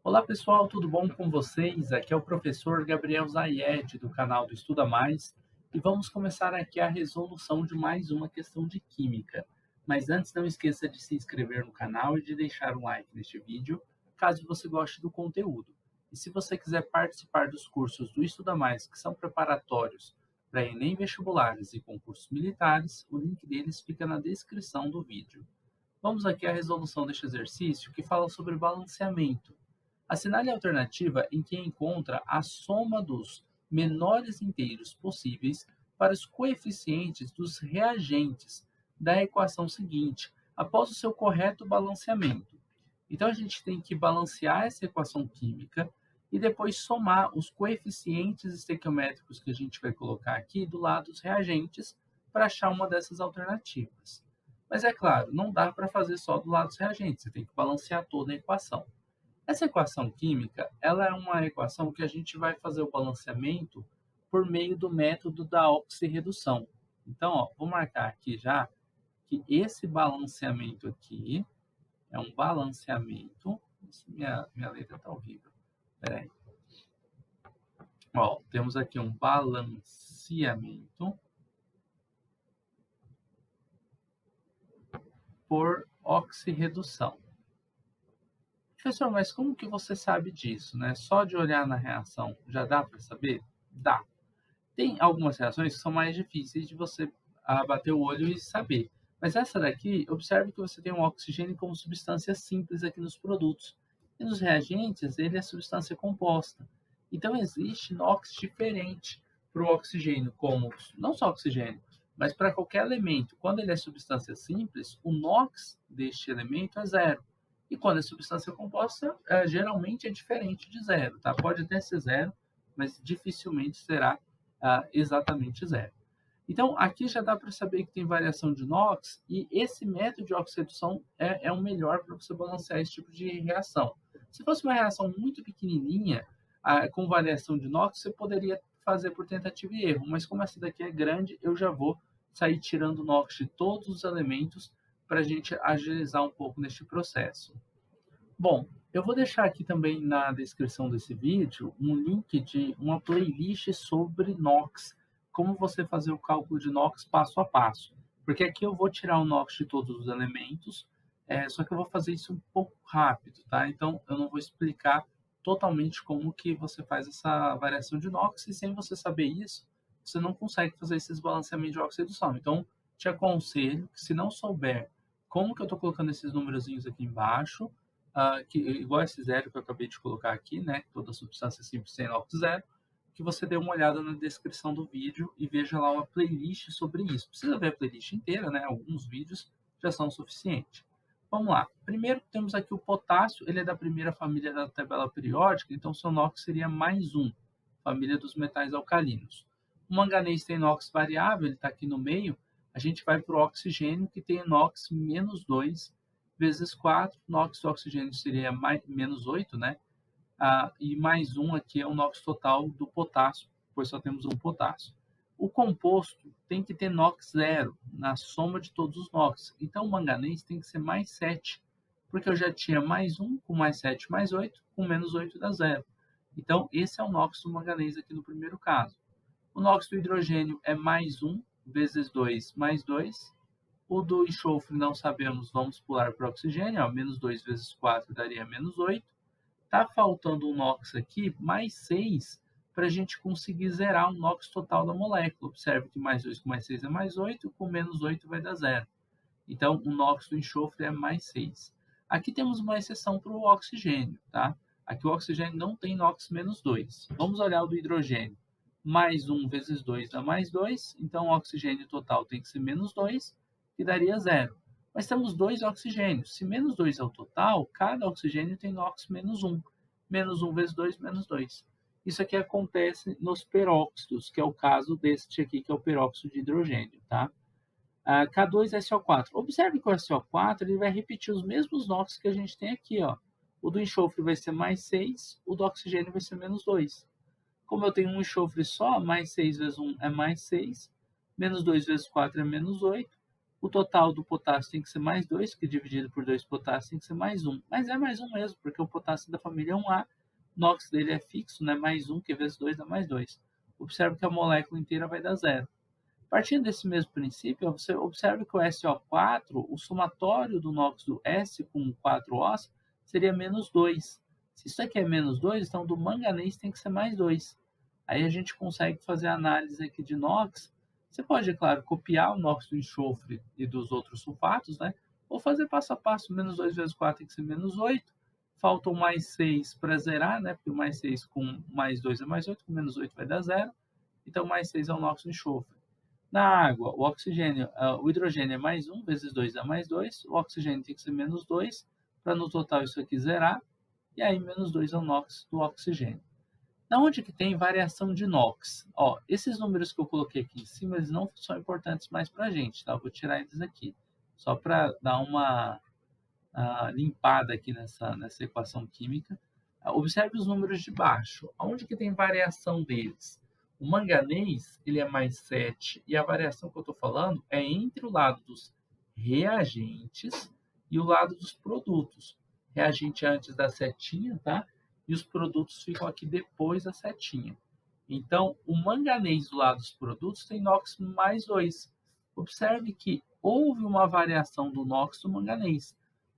Olá pessoal, tudo bom com vocês? Aqui é o professor Gabriel Zayed, do canal do Estuda Mais, e vamos começar aqui a resolução de mais uma questão de química. Mas antes, não esqueça de se inscrever no canal e de deixar um like neste vídeo, caso você goste do conteúdo. E se você quiser participar dos cursos do Estuda Mais, que são preparatórios para Enem vestibulares e concursos militares, o link deles fica na descrição do vídeo. Vamos aqui à resolução deste exercício que fala sobre balanceamento. Assinale a alternativa em que encontra a soma dos menores inteiros possíveis para os coeficientes dos reagentes da equação seguinte, após o seu correto balanceamento. Então, a gente tem que balancear essa equação química e depois somar os coeficientes estequiométricos que a gente vai colocar aqui do lado dos reagentes para achar uma dessas alternativas. Mas é claro, não dá para fazer só do lado dos reagentes, você tem que balancear toda a equação. Essa equação química, ela é uma equação que a gente vai fazer o balanceamento por meio do método da oxirredução. Então, ó, vou marcar aqui já que esse balanceamento aqui é um balanceamento. Minha letra está horrível. Espera aí. Ó, temos aqui um balanceamento por oxirredução. Professor, mas como que você sabe disso, né? Só de olhar na reação já dá para saber? Dá. Tem algumas reações que são mais difíceis de você bater o olho e saber. Mas essa daqui, observe que você tem um oxigênio como substância simples aqui nos produtos. E nos reagentes, ele é substância composta. Então, existe NOx diferente para o oxigênio, como não só oxigênio, mas para qualquer elemento. Quando ele é substância simples, o NOx deste elemento é zero. E quando é substância composta, geralmente é diferente de zero. Tá? Pode até ser zero, mas dificilmente será exatamente zero. Então, aqui já dá para saber que tem variação de NOx e esse método de oxirredução é o melhor para você balancear esse tipo de reação. Se fosse uma reação muito pequenininha, com variação de NOx, você poderia fazer por tentativa e erro, mas como essa daqui é grande, eu já vou sair tirando o NOx de todos os elementos para a gente agilizar um pouco neste processo. Bom, eu vou deixar aqui também na descrição desse vídeo um link de uma playlist sobre NOx, como você fazer o cálculo de NOx passo a passo. Porque aqui eu vou tirar o NOx de todos os elementos, só que eu vou fazer isso um pouco rápido, tá? Então, eu não vou explicar totalmente como que você faz essa variação de NOx, e sem você saber isso, você não consegue fazer esses balanceamentos de oxidação. Então, te aconselho que, se não souber como que eu estou colocando esses numerozinhos aqui embaixo, igual esse zero que eu acabei de colocar aqui, né? Toda substância simples sem NOx zero, que você dê uma olhada na descrição do vídeo e veja lá uma playlist sobre isso. Precisa ver a playlist inteira, né? Alguns vídeos já são suficientes. Vamos lá. Primeiro temos aqui o potássio, ele é da primeira família da tabela periódica, então seu NOx seria mais um, família dos metais alcalinos. O manganês tem NOx variável, ele está aqui no meio. A gente vai para o oxigênio, que tem NOx menos 2 vezes 4, NOx do oxigênio seria menos 8, né? E mais um aqui é o NOx total do potássio, pois só temos um potássio. O composto tem que ter NOx zero na soma de todos os NOx. Então, o manganês tem que ser mais 7, porque eu já tinha mais um, com mais 7 mais 8, com menos 8 dá zero. Então, esse é o NOx do manganês aqui no primeiro caso. O NOx do hidrogênio é mais um vezes 2 mais 2. O do enxofre não sabemos, vamos pular para o oxigênio, ó, menos 2 vezes 4 daria menos 8. Está faltando um NOx aqui, mais 6, para a gente conseguir zerar o NOx total da molécula. Observe que mais 2 com mais 6 é mais 8, com menos 8 vai dar zero. Então, o NOx do enxofre é mais 6. Aqui temos uma exceção para o oxigênio, tá? Aqui o oxigênio não tem NOx menos 2. Vamos olhar o do hidrogênio. Mais 1 vezes 2 dá mais 2, então o oxigênio total tem que ser menos 2, que daria zero. Mas temos dois oxigênios. Se menos 2 é o total, cada oxigênio tem NOx menos 1. Menos 1 vezes 2, menos 2. Isso aqui acontece nos peróxidos, que é o caso deste aqui, que é o peróxido de hidrogênio, tá? K2SO4. Observe que o SO4 ele vai repetir os mesmos NOx que a gente tem aqui, ó. O do enxofre vai ser mais 6, o do oxigênio vai ser menos 2. Como eu tenho um enxofre só, mais 6 vezes 1 é mais 6, menos 2 vezes 4 é menos 8, O total do potássio tem que ser mais 2, que dividido por 2 potássio tem que ser mais 1. Mas é mais 1 mesmo, porque o potássio da família é 1A, o NOx dele é fixo, né? Mais 1, que vezes 2 dá mais 2. Observe que a molécula inteira vai dar 0. Partindo desse mesmo princípio, você observa que o SO4, o somatório do NOx do S com 4Os, seria menos 2. Se isso aqui é menos 2, então do manganês tem que ser mais 2. Aí a gente consegue fazer a análise aqui de NOx. Você pode, é claro, copiar o NOx do enxofre e dos outros sulfatos, né? Ou fazer passo a passo, menos 2 vezes 4 tem que ser menos 8. Faltam mais 6 para zerar, né? Porque mais 6 com mais 2 é mais 8, com menos 8 vai dar 0. Então, mais 6 é o NOx do enxofre. Na água, o oxigênio, o hidrogênio é mais 1, vezes 2 dá mais 2. O oxigênio tem que ser menos 2, para no total isso aqui zerar. E aí, menos 2 é o NOx do oxigênio. Na onde que tem variação de NOx? Ó, esses números que eu coloquei aqui em cima, eles não são importantes mais para a gente, tá? Eu vou tirar eles aqui, só para dar uma limpada aqui nessa equação química. Observe os números de baixo. Onde que tem variação deles? O manganês, ele é mais 7, e a variação que eu estou falando é entre o lado dos reagentes e o lado dos produtos. Reagente antes da setinha, tá? E os produtos ficam aqui depois da setinha. Então, o manganês do lado dos produtos tem NOx mais 2. Observe que houve uma variação do NOx do manganês.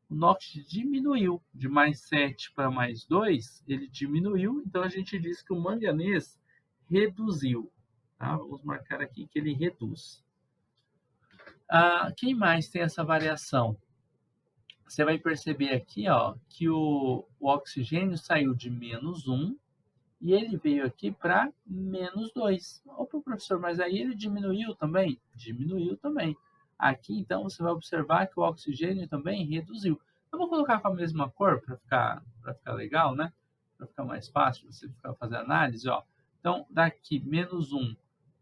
O NOx diminuiu de mais 7 para mais 2, ele diminuiu, então a gente diz que o manganês reduziu. Tá? Vamos marcar aqui que ele reduz. Quem mais tem essa variação? Você vai perceber aqui, ó, que o oxigênio saiu de menos 1 e ele veio aqui para menos 2. Opa, professor, mas aí ele diminuiu também? Diminuiu também. Aqui, então, você vai observar que o oxigênio também reduziu. Eu vou colocar com a mesma cor para ficar legal, né? Para ficar mais fácil você fazer análise, ó. Então, daqui menos 1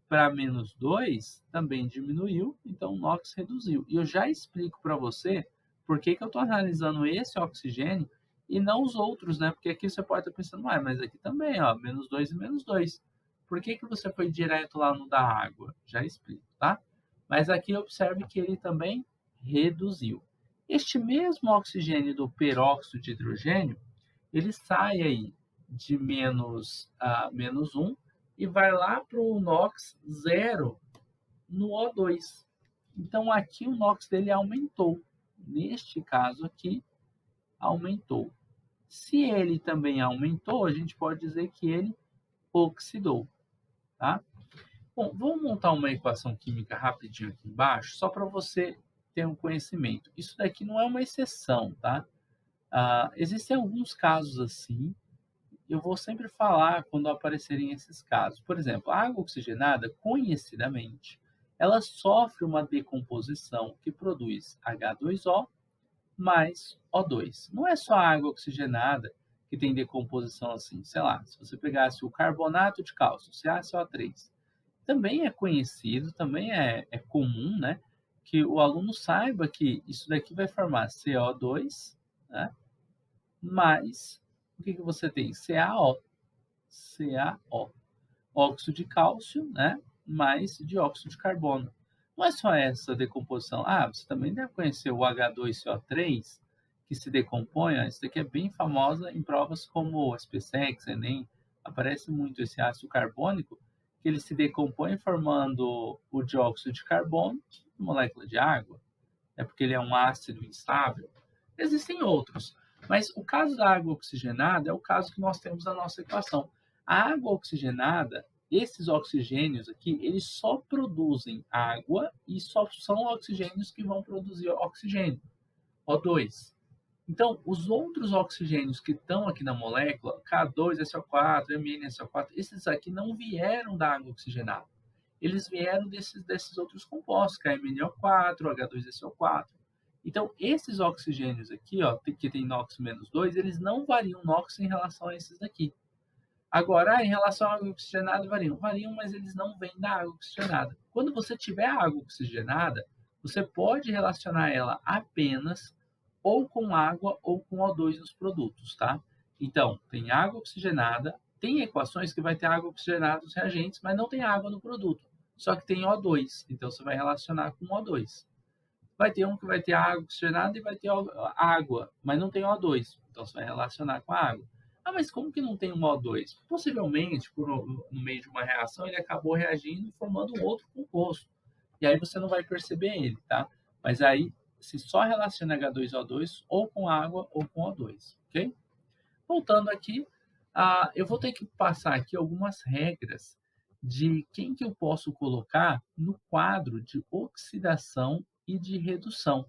para menos 2 também diminuiu, então o NOx reduziu. E eu já explico para você por que eu estou analisando esse oxigênio e não os outros, né? Porque aqui você pode estar pensando, mas aqui também, ó, menos 2 e menos 2. Por que você foi direto lá no da água? Já explico, tá? Mas aqui observe que ele também reduziu. Este mesmo oxigênio do peróxido de hidrogênio, ele sai aí de menos 1 e vai lá para o NOx 0 no O2. Então, aqui o NOx dele aumentou. Neste caso aqui, aumentou. Se ele também aumentou, a gente pode dizer que ele oxidou. Tá? Bom, vamos montar uma equação química rapidinho aqui embaixo, só para você ter um conhecimento. Isso daqui não é uma exceção, tá? Existem alguns casos assim, eu vou sempre falar quando aparecerem esses casos. Por exemplo, a água oxigenada, conhecidamente, ela sofre uma decomposição que produz H2O mais O2. Não é só a água oxigenada que tem decomposição assim. Sei lá, se você pegasse o carbonato de cálcio, CaCO3, também é conhecido, também é comum, né? Que o aluno saiba que isso daqui vai formar CO2, né? Mais o que você tem? CaO. CaO. Óxido de cálcio, né? Mais dióxido de carbono. Não é só essa decomposição. Você também deve conhecer o H2CO3, que se decompõe. Isso daqui é bem famosa em provas como o SpaceX, Enem. Aparece muito esse ácido carbônico, que ele se decompõe formando o dióxido de carbono, molécula de água. É porque ele é um ácido instável. Existem outros, mas o caso da água oxigenada é o caso que nós temos na nossa equação. A água oxigenada, esses oxigênios aqui, eles só produzem água e só são oxigênios que vão produzir oxigênio, O2. Então, os outros oxigênios que estão aqui na molécula, K2SO4, MnSO4, esses aqui não vieram da água oxigenada. Eles vieram desses outros compostos, KMnO4, H2SO4. Então, esses oxigênios aqui, ó, que tem NOx menos 2, eles não variam NOx em relação a esses daqui. Agora, em relação à água oxigenada, variam. Variam, mas eles não vêm da água oxigenada. Quando você tiver água oxigenada, você pode relacionar ela apenas ou com água ou com O2 nos produtos, tá? Então, tem água oxigenada, tem equações que vai ter água oxigenada nos reagentes, mas não tem água no produto. Só que tem O2, então você vai relacionar com O2. Vai ter um que vai ter água oxigenada e vai ter água, mas não tem O2, então você vai relacionar com a água. Ah, mas como que não tem um O2? Possivelmente, no meio de uma reação, ele acabou reagindo e formando um outro composto. E aí você não vai perceber ele, tá? Mas aí se só relaciona H2O2 ou com água ou com O2, ok? Voltando aqui, eu vou ter que passar aqui algumas regras de quem que eu posso colocar no quadro de oxidação e de redução.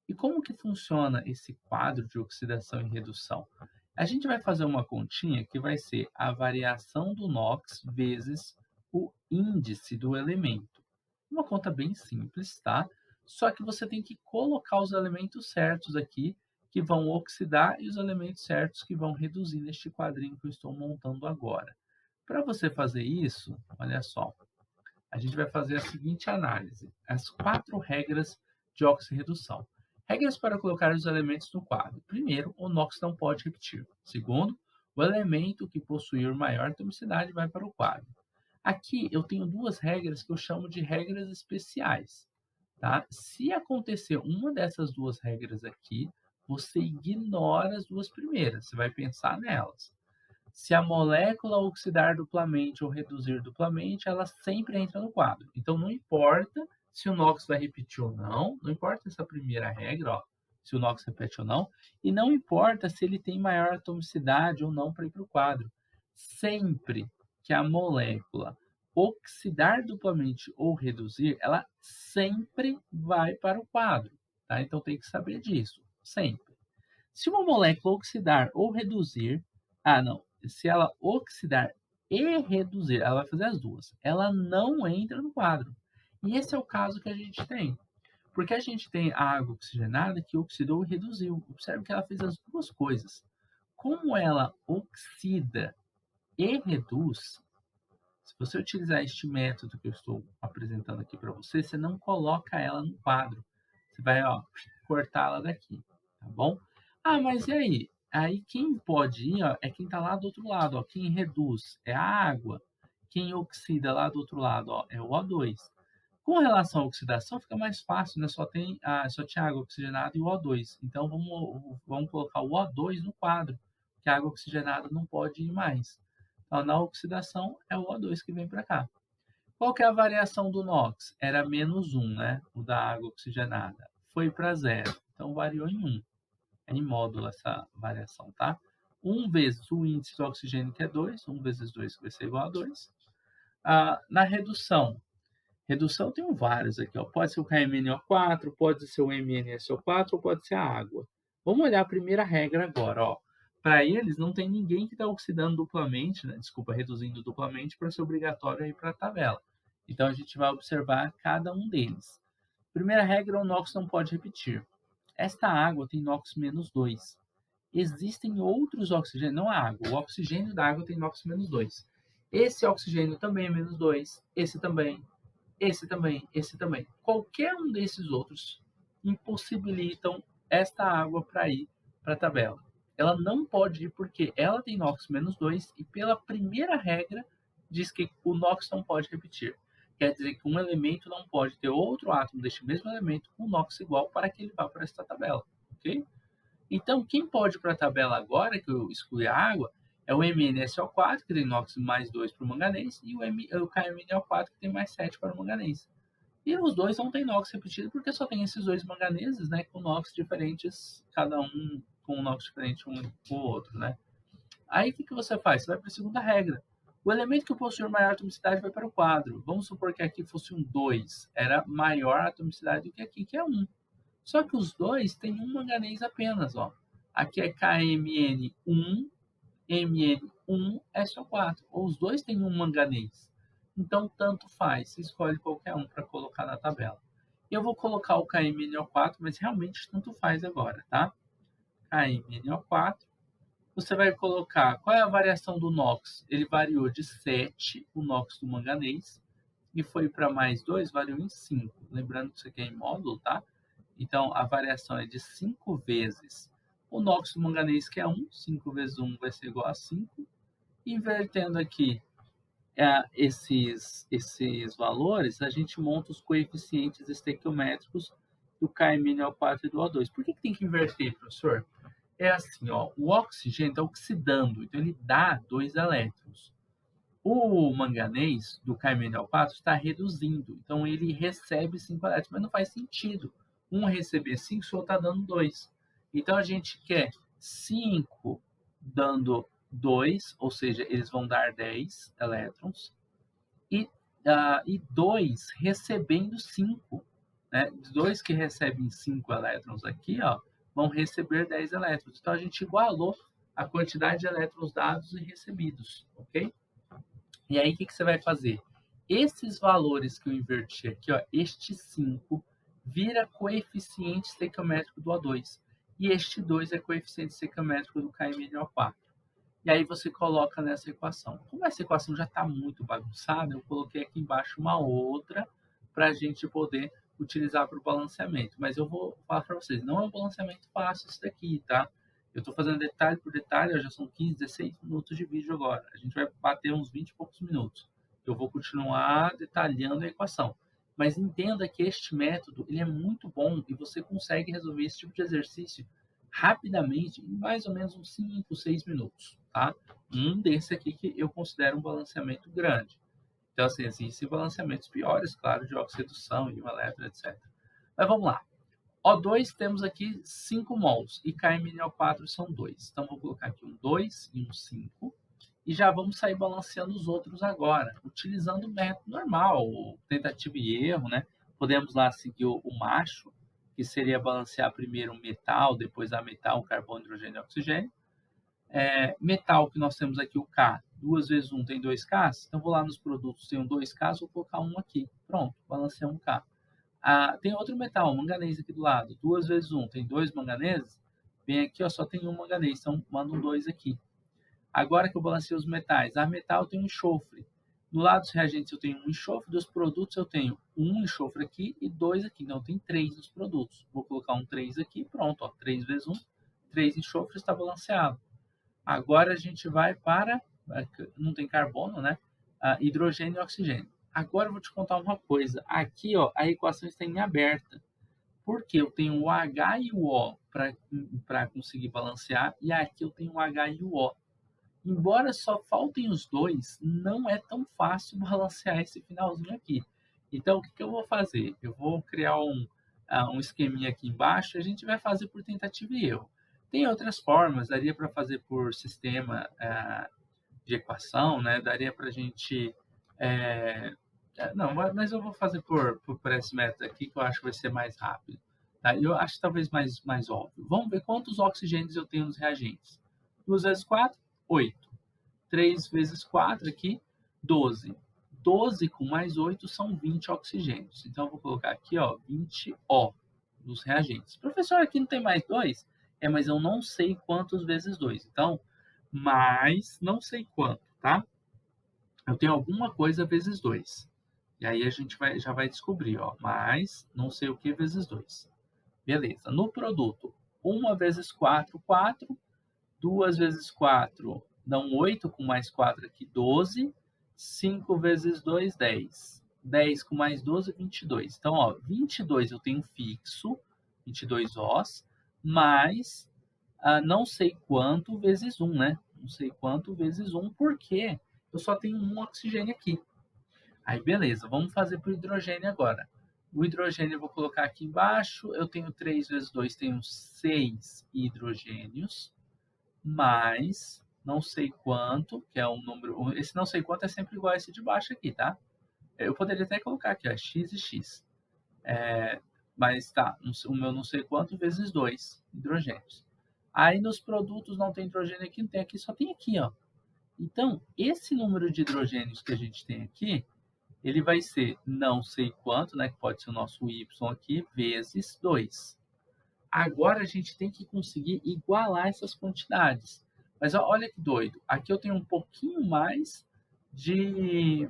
E como que funciona esse quadro de oxidação e redução? A gente vai fazer uma continha que vai ser a variação do NOx vezes o índice do elemento. Uma conta bem simples, tá? Só que você tem que colocar os elementos certos aqui que vão oxidar e os elementos certos que vão reduzir neste quadrinho que eu estou montando agora. Para você fazer isso, olha só, a gente vai fazer a seguinte análise: as 4 regras de oxirredução. Regras para colocar os elementos no quadro. Primeiro, o NOx não pode repetir. Segundo, o elemento que possuir maior atomicidade vai para o quadro. Aqui eu tenho 2 regras que eu chamo de regras especiais. Tá? Se acontecer uma dessas 2 regras aqui, você ignora as 2 primeiras, você vai pensar nelas. Se a molécula oxidar duplamente ou reduzir duplamente, ela sempre entra no quadro. Então, não importa se o NOx vai repetir ou não importa essa primeira regra, ó, se o NOx repete ou não, e não importa se ele tem maior atomicidade ou não para ir para o quadro. Sempre que a molécula oxidar duplamente ou reduzir, ela sempre vai para o quadro. Tá? Então, tem que saber disso, sempre. Se uma molécula oxidar ou reduzir, não, se ela oxidar e reduzir, ela vai fazer as duas. Ela não entra no quadro. E esse é o caso que a gente tem. Porque a gente tem a água oxigenada que oxidou e reduziu. Observe que ela fez as duas coisas. Como ela oxida e reduz, se você utilizar este método que eu estou apresentando aqui para você, você não coloca ela no quadro. Você vai, cortá-la daqui, tá bom? Ah, mas e aí? Aí quem pode ir, é quem está lá do outro lado, ó. Quem reduz é a água. Quem oxida lá do outro lado, ó, é o O2. Com relação à oxidação, fica mais fácil, né? Só tinha água oxigenada e o O2. Então vamos colocar o O2 no quadro, que a água oxigenada não pode ir mais. Então, na oxidação é o O2 que vem para cá. Qual que é a variação do NOx? Era -1, né? O da água oxigenada. Foi para 0. Então, variou em 1. É em módulo essa variação, tá? 1 vezes o índice do oxigênio, que é 2. 1 vezes 2, que vai ser igual a 2. Na redução. Redução tem vários aqui, ó. Pode ser o KMnO4, pode ser o MnSO4 ou pode ser a água. Vamos olhar a primeira regra agora, ó. Para eles, não tem ninguém que está oxidando duplamente, né? Desculpa, reduzindo duplamente para ser obrigatório ir para a tabela. Então, a gente vai observar cada um deles. Primeira regra, o NOx não pode repetir. Esta água tem NOx-2. Existem outros oxigênios, não a água, o oxigênio da água tem NOx-2. Esse oxigênio também é -2, esse também, esse também, esse também. Qualquer um desses outros impossibilitam esta água para ir para a tabela. Ela não pode ir porque ela tem NOx-2 e pela primeira regra diz que o NOx não pode repetir. Quer dizer que um elemento não pode ter outro átomo deste mesmo elemento com NOx igual para que ele vá para esta tabela, ok? Então, quem pode ir para a tabela agora, que eu excluí a água, é o MnSO4, que tem NOx mais 2 para o manganês, e o KMnO4, que tem mais 7 para o manganês. E os dois não tem NOx repetido, porque só tem esses dois manganeses, né, com NOx diferentes, cada um com um NOx diferente um com o outro, né? Aí, o que você faz? Você vai para a segunda regra. O elemento que possui maior atomicidade vai para o quadro. Vamos supor que aqui fosse um 2, era maior atomicidade do que aqui, que é 1. Só que os dois têm um manganês apenas, ó. Aqui é KMN1, MN1, SO4. Os dois têm um manganês. Então, tanto faz. Você escolhe qualquer um para colocar na tabela. Eu vou colocar o KMNO4, mas realmente tanto faz agora, tá? KMNO4. Você vai colocar... Qual é a variação do NOx? Ele variou de 7, o NOx do manganês, e foi para mais 2, variou em 5. Lembrando que isso aqui é em módulo, tá? Então, a variação é de 5 vezes o NOx do manganês, que é 1. 5 vezes 1 vai ser igual a 5. Invertendo aqui esses valores, a gente monta os coeficientes estequiométricos do KMnO4 e do O2. Por que tem que inverter, professor? É assim, ó, o oxigênio está oxidando, então ele dá 2 elétrons. O manganês do KMnO4 está reduzindo, então ele recebe 5 elétrons, mas não faz sentido um receber 5 se o outro está dando 2. Então a gente quer 5 dando 2, ou seja, eles vão dar 10 elétrons, e 2 recebendo 5. Né? 2 que recebem 5 elétrons aqui, ó, vão receber 10 elétrons. Então a gente igualou a quantidade de elétrons dados e recebidos, ok? E aí, o que você vai fazer? Esses valores que eu inverti aqui, ó, este 5 vira coeficiente estequiométrico do O2. E este 2 é coeficiente estequiométrico do KMnO4. E aí você coloca nessa equação. Como essa equação já está muito bagunçada, eu coloquei aqui embaixo uma outra para a gente poder utilizar para o balanceamento. Mas eu vou falar para vocês, não é um balanceamento fácil isso daqui, tá? Eu estou fazendo detalhe por detalhe, já são 15, 16 minutos de vídeo agora. A gente vai bater uns 20 e poucos minutos. Eu vou continuar detalhando a equação. Mas entenda que este método ele é muito bom e você consegue resolver esse tipo de exercício rapidamente, em mais ou menos uns 5, 6 minutos, tá? Um desse aqui que eu considero um balanceamento grande. Então, assim, existem balanceamentos piores, claro, de oxirredução, íon elétron, etc. Mas vamos lá. O2 temos aqui 5 mols e KMnO4 são 2. Então, vou colocar aqui um 2 e um 5. E já vamos sair balanceando os outros agora, utilizando o método normal, tentativa e erro, né? Podemos lá seguir o macho, que seria balancear primeiro o metal, depois a metal, carbono, hidrogênio e oxigênio. Metal, que nós temos aqui o K, 2 vezes 1 tem 2Ks, então vou lá nos produtos, tem um 2Ks, vou colocar um aqui. Pronto, balancei um K. Tem outro metal, manganês aqui do lado, 2 vezes 1 tem 2 manganeses, vem aqui, ó, só tem um manganês, então manda um 2 aqui. Agora que eu balancei os metais, a metal tem um enxofre. Do lado dos reagentes eu tenho um enxofre, dos produtos eu tenho um enxofre aqui e 2 aqui. Então tem 3 nos produtos. Vou colocar um 3 aqui, pronto, ó, 3 vezes 1, 3 enxofres, está balanceado. Agora a gente vai para, não tem carbono, né? Hidrogênio e oxigênio. Agora eu vou te contar uma coisa. Aqui, ó, a equação está em aberta. Porque eu tenho o H e o O para conseguir balancear, e aqui eu tenho o H e o O. Embora só faltem os dois, não é tão fácil balancear esse finalzinho aqui. Então, o que eu vou fazer? Eu vou criar um esqueminha aqui embaixo e a gente vai fazer por tentativa e erro. Tem outras formas, daria para fazer por sistema de equação, né? Daria para a gente... não, mas eu vou fazer por esse método aqui, que eu acho que vai ser mais rápido. Tá? Eu acho talvez mais óbvio. Vamos ver quantos oxigênios eu tenho nos reagentes. 2 vezes 4, 8. 3 vezes 4 aqui, 12. 12 com mais 8 são 20 oxigênios. Então, eu vou colocar aqui, ó, 20 O nos reagentes. Professor, aqui não tem mais 2? Mas eu não sei quantos vezes 2. Então, mais não sei quanto, tá? Eu tenho alguma coisa vezes 2. E aí a gente já vai descobrir, ó, mais não sei o que vezes 2. Beleza. No produto, 1 vezes 4, 4. 2 vezes 4 dão 8, com mais 4 aqui, 12. 5 vezes 2, 10. 10 com mais 12, 22. Então, ó, 22 eu tenho fixo, 22 Os, mais não sei quanto vezes 1, né? Não sei quanto vezes 1, porque eu só tenho um oxigênio aqui. Aí, beleza, vamos fazer para o hidrogênio agora. O hidrogênio eu vou colocar aqui embaixo. Eu tenho 3 vezes 2, tenho 6 hidrogênios, mais não sei quanto, que é um número... Esse não sei quanto é sempre igual a esse de baixo aqui, tá? Eu poderia até colocar aqui, ó, x e x. Mas tá, o meu não sei quanto vezes 2 hidrogênios. Aí nos produtos não tem hidrogênio aqui, não tem aqui, só tem aqui, ó. Então, esse número de hidrogênios que a gente tem aqui, ele vai ser não sei quanto, né, que pode ser o nosso y aqui, vezes 2. Agora a gente tem que conseguir igualar essas quantidades. Mas olha que doido. Aqui eu tenho um pouquinho mais de...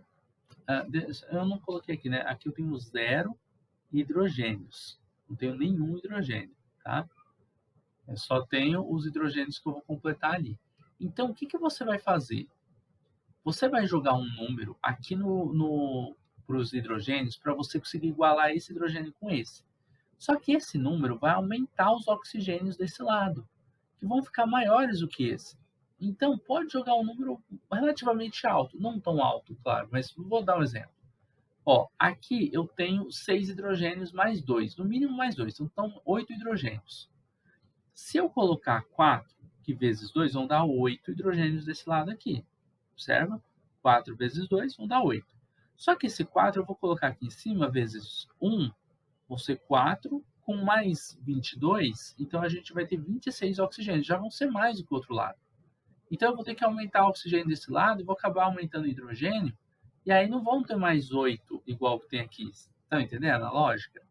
eu não coloquei aqui, né? Aqui eu tenho 0 hidrogênios. Não tenho nenhum hidrogênio, tá? Eu só tenho os hidrogênios que eu vou completar ali. Então, o que você vai fazer? Você vai jogar um número aqui para os hidrogênios para você conseguir igualar esse hidrogênio com esse. Só que esse número vai aumentar os oxigênios desse lado, que vão ficar maiores do que esse. Então, pode jogar um número relativamente alto, não tão alto, claro, mas vou dar um exemplo. Ó, aqui eu tenho 6 hidrogênios mais 2, no mínimo mais 2, então 8 hidrogênios. Se eu colocar 4, que vezes 2 vão dar 8 hidrogênios desse lado aqui. Observa? 4 vezes 2 vão dar 8. Só que esse 4 eu vou colocar aqui em cima vezes 1, vão ser 4 com mais 22, então a gente vai ter 26 oxigênios, já vão ser mais do que o outro lado. Então eu vou ter que aumentar o oxigênio desse lado e vou acabar aumentando o hidrogênio, e aí não vão ter mais 8 igual que tem aqui. Estão entendendo a lógica?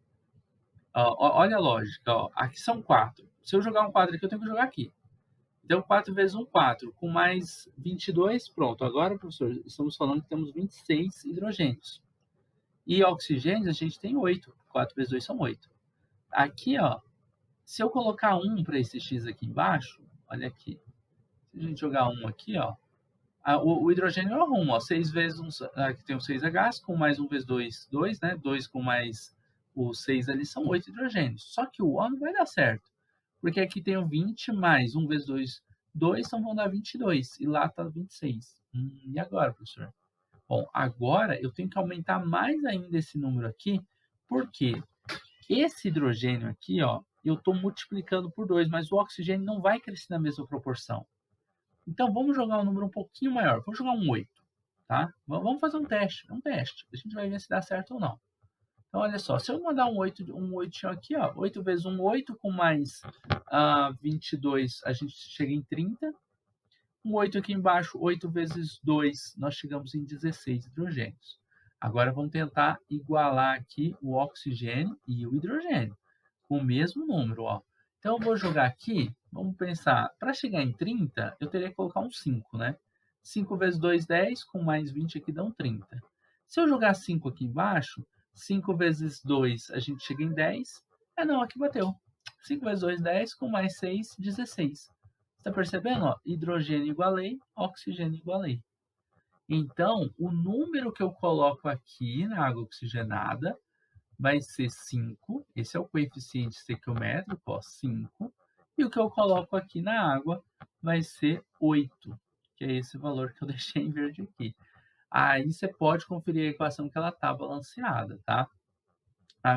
Olha a lógica, ó. Aqui são 4. Se eu jogar um 4 aqui, eu tenho que jogar aqui. Então, 4 vezes 1, 4. Com mais 22, pronto. Agora, professor, estamos falando que temos 26 hidrogênios. E oxigênios, a gente tem 8. 4 vezes 2 são 8. Aqui, ó, se eu colocar 1 para esse x aqui embaixo, olha aqui. Se a gente jogar 1 aqui, ó, o hidrogênio eu arrumo, ó, 6 vezes 1, aqui tem o 6H, com mais 1 vezes 2, 2, né? 2 com mais o 6 ali são 8 hidrogênios. Só que o O não vai dar certo, porque aqui tem o 20 mais 1 vezes 2, 2, então vão dar 22, e lá está 26. E agora, professor? Bom, agora eu tenho que aumentar mais ainda esse número aqui, porque esse hidrogênio aqui, ó, eu estou multiplicando por 2, mas o oxigênio não vai crescer na mesma proporção. Então, vamos jogar um número um pouquinho maior. Vamos jogar um 8, tá? Vamos fazer um teste. A gente vai ver se dá certo ou não. Então, olha só. Se eu mandar um 8 aqui, ó. 8 vezes 1, 8, com mais 22, a gente chega em 30. Um 8 aqui embaixo, 8 vezes 2, nós chegamos em 16 hidrogênios. Agora, vamos tentar igualar aqui o oxigênio e o hidrogênio, com o mesmo número, ó. Então, eu vou jogar aqui, vamos pensar, para chegar em 30, eu teria que colocar um 5, né? 5 vezes 2, 10, com mais 20 aqui dão 30. Se eu jogar 5 aqui embaixo, 5 vezes 2, a gente chega em 10. Não, aqui bateu. 5 vezes 2, 10, com mais 6, 16. Está percebendo? Ó, hidrogênio igualei, oxigênio igualei. Então, o número que eu coloco aqui na água oxigenada vai ser 5, esse é o coeficiente estequiométrico, ó, 5, e o que eu coloco aqui na água vai ser 8, que é esse valor que eu deixei em verde aqui. Aí você pode conferir a equação que ela está balanceada, tá?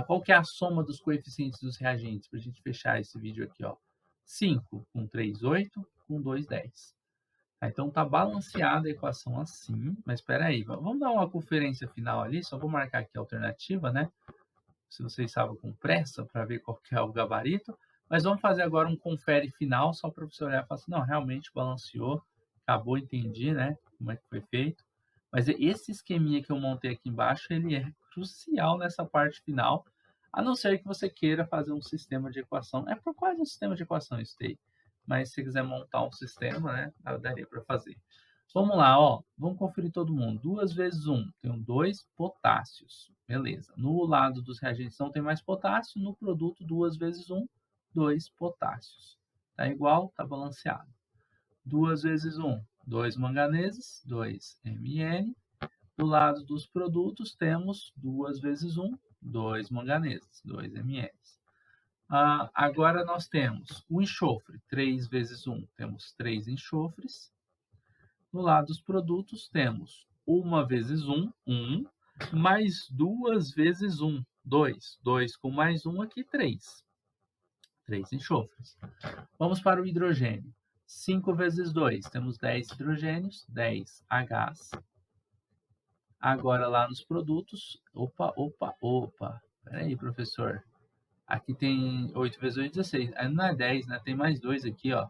Qual que é a soma dos coeficientes dos reagentes, para a gente fechar esse vídeo aqui, ó? 5 com 3, 8, com 2, 10. Então está balanceada a equação assim, mas espera aí, vamos dar uma conferência final ali, só vou marcar aqui a alternativa, né? Se vocês estavam com pressa para ver qual que é o gabarito, mas vamos fazer agora um confere final, só para você olhar e falar assim, não, realmente balanceou, acabou, entendi, né, como é que foi feito. Mas esse esqueminha que eu montei aqui embaixo, ele é crucial nessa parte final, a não ser que você queira fazer um sistema de equação. É por quase um sistema de equação isso daí. Mas se quiser montar um sistema, né, daria para fazer. Vamos lá, ó. Vamos conferir todo mundo. 2 vezes 1, tenho 2 potássios. Beleza. No lado dos reagentes não tem mais potássio. No produto, 2 vezes 1, 2 potássios. Tá igual, tá balanceado. 2 vezes 1, 2 manganeses, 2 Mn. Do lado dos produtos, temos 2 vezes 1, 2 manganeses, 2 Mn. Agora nós temos o enxofre. 3 vezes 1, temos 3 enxofres. No lado dos produtos, temos 1 vezes 1, 1, mais 2 vezes 1, 2. 2 com mais 1 aqui, 3. 3 enxofres. Vamos para o hidrogênio. 5 vezes 2, temos 10 hidrogênios, 10 Hs. Agora, lá nos produtos, opa. Espera aí, professor. Aqui tem 8 vezes 8, 16. Não é 10, né? Tem mais 2 aqui, ó.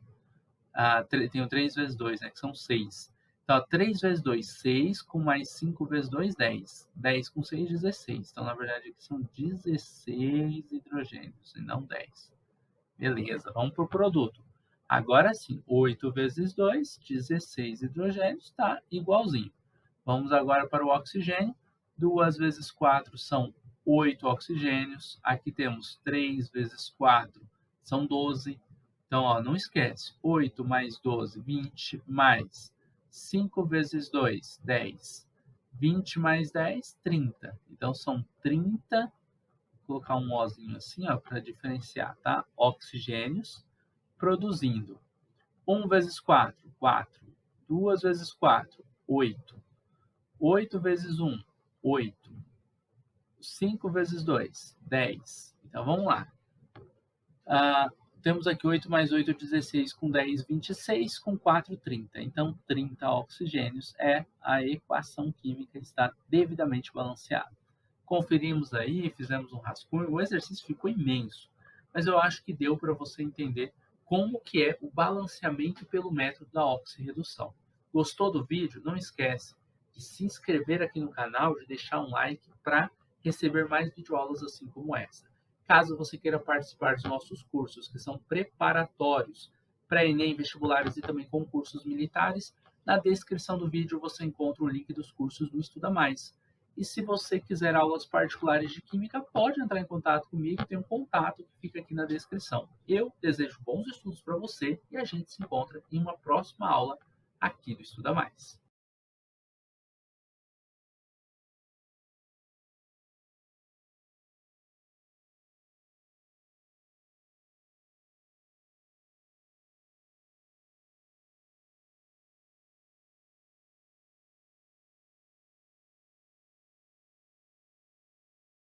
Tenho 3 vezes 2, né? Que são 6. Então, 3 vezes 2, 6, com mais 5 vezes 2, 10. 10 com 6, 16. Então, na verdade, aqui são 16 hidrogênios, e não 10. Beleza, vamos para o produto. Agora sim, 8 vezes 2, 16 hidrogênios, tá igualzinho. Vamos agora para o oxigênio. 2 vezes 4 são 8 oxigênios. Aqui temos 3 vezes 4, são 12. Então, ó, não esquece. 8 mais 12, 20, mais 5 vezes 2, 10. 20 mais 10, 30. Então, são 30 colocar um Ozinho assim, ó, para diferenciar, tá? Oxigênios produzindo. 1 vezes 4, 4. 2 vezes 4, 8. 8 vezes 1, 8. 5 vezes 2, 10. Então, vamos lá. Temos aqui 8 mais 8, 16, com 10, 26, com 4, 30. Então, 30 oxigênios é a equação química, está devidamente balanceada. Conferimos aí, fizemos um rascunho, o exercício ficou imenso, mas eu acho que deu para você entender como que é o balanceamento pelo método da oxirredução. Gostou do vídeo? Não esquece de se inscrever aqui no canal, de deixar um like para receber mais videoaulas assim como essa. Caso você queira participar dos nossos cursos, que são preparatórios para Enem, vestibulares e também concursos militares, na descrição do vídeo você encontra o link dos cursos do Estuda Mais. E se você quiser aulas particulares de Química, pode entrar em contato comigo, tem um contato que fica aqui na descrição. Eu desejo bons estudos para você e a gente se encontra em uma próxima aula aqui do Estuda Mais.